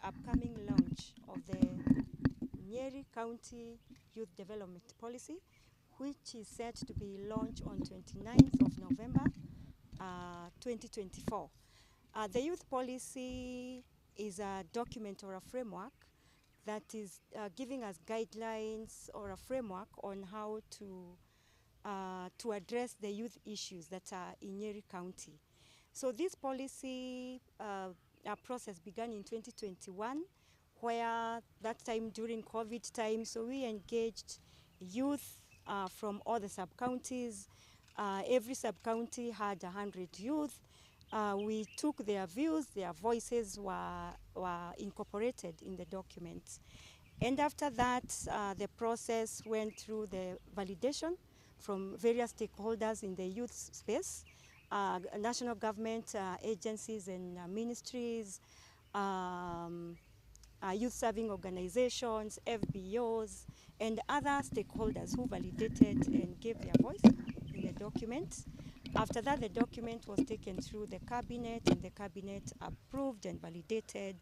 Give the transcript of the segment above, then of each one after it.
upcoming launch of the Nyeri County Youth Development Policy, which is set to be launched on 29th of November 2024. The youth policy is a document or a framework that is giving us guidelines or a framework on how to address the youth issues that are in Nyeri County. So this policy process began in 2021, where that time during COVID time, so we engaged youth from all the sub-counties. Every sub-county had 100 youth. We took their views, their voices were incorporated in the documents. And after that, the process went through the validation from various stakeholders in the youth space, national government agencies and ministries, youth serving organizations, FBOs, and other stakeholders who validated and gave their voice in the document. After that, the document was taken through the cabinet, and the cabinet approved and validated.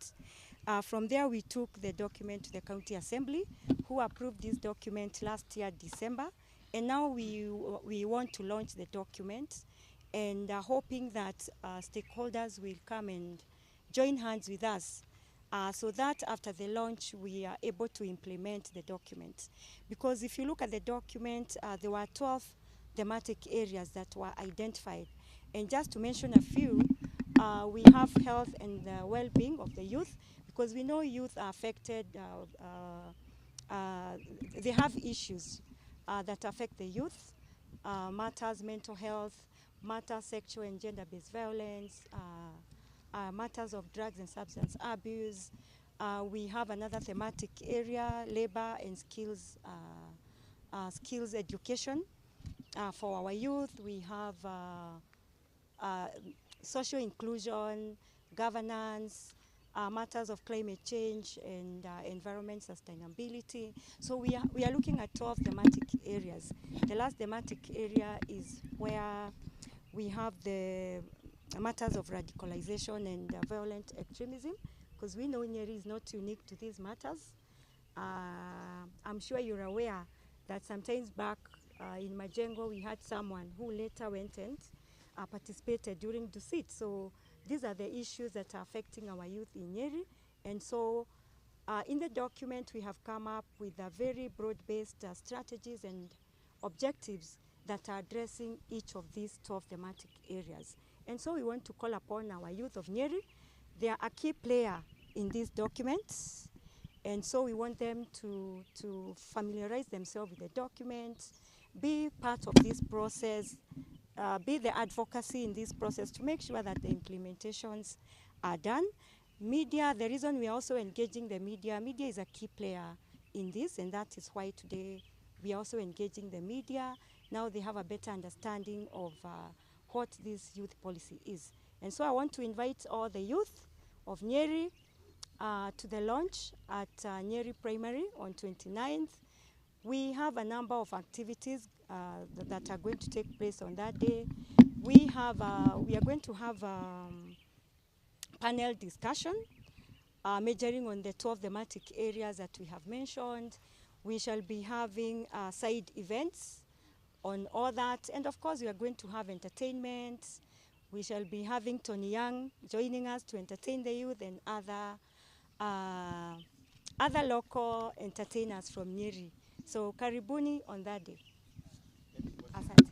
From there, we took the document to the county assembly, who approved this document last year, December. And now we want to launch the document, and hoping that stakeholders will come and join hands with us so that after the launch, we are able to implement the document. Because if you look at the document, there were 12 thematic areas that were identified. And just to mention a few, we have health and well-being of the youth, because we know youth are affected, they have issues that affect the youth, matters mental health, matters sexual and gender-based violence, matters of drugs and substance abuse. We have another thematic area, labor and skills education. For our youth, we have social inclusion, governance, matters of climate change and environment sustainability. So we are looking at 12 thematic areas. The last thematic area is where we have the matters of radicalization and violent extremism, because we know Nyeri is not unique to these matters. I'm sure you're aware that sometimes back in Majengo, we had someone who later went and participated during Dusit. So these are the issues that are affecting our youth in Nyeri. And so in the document, we have come up with a very broad-based strategies and objectives that are addressing each of these 12 thematic areas. And so we want to call upon our youth of Nyeri. They are a key player in these documents. And so we want them to familiarize themselves with the documents, be part of this process, be the advocacy in this process to make sure that the implementations are done. Media, the reason we are also engaging the media is a key player in this, and that is why today we are also engaging the media. Now they have a better understanding of what this youth policy is. And so I want to invite all the youth of Nyeri to the launch at Nyeri Primary on 29th. We have a number of activities that are going to take place on that day. We are going to have panel discussion majoring on the 12 thematic areas that we have mentioned. We shall be having side events on all that. And of course, we are going to have entertainment. We shall be having Tony Young joining us to entertain the youth, and other local entertainers from Nyeri. So karibuni on that day. Asante.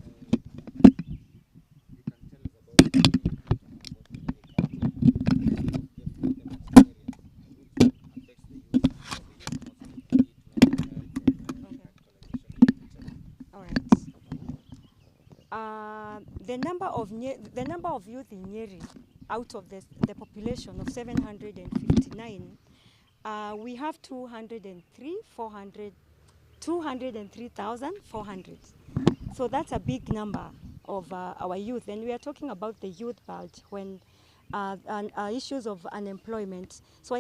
The number of youth in Nyeri, out of the population of 759, we have 203,400. So that's a big number of our youth, and we are talking about the youth bulge when issues of unemployment. So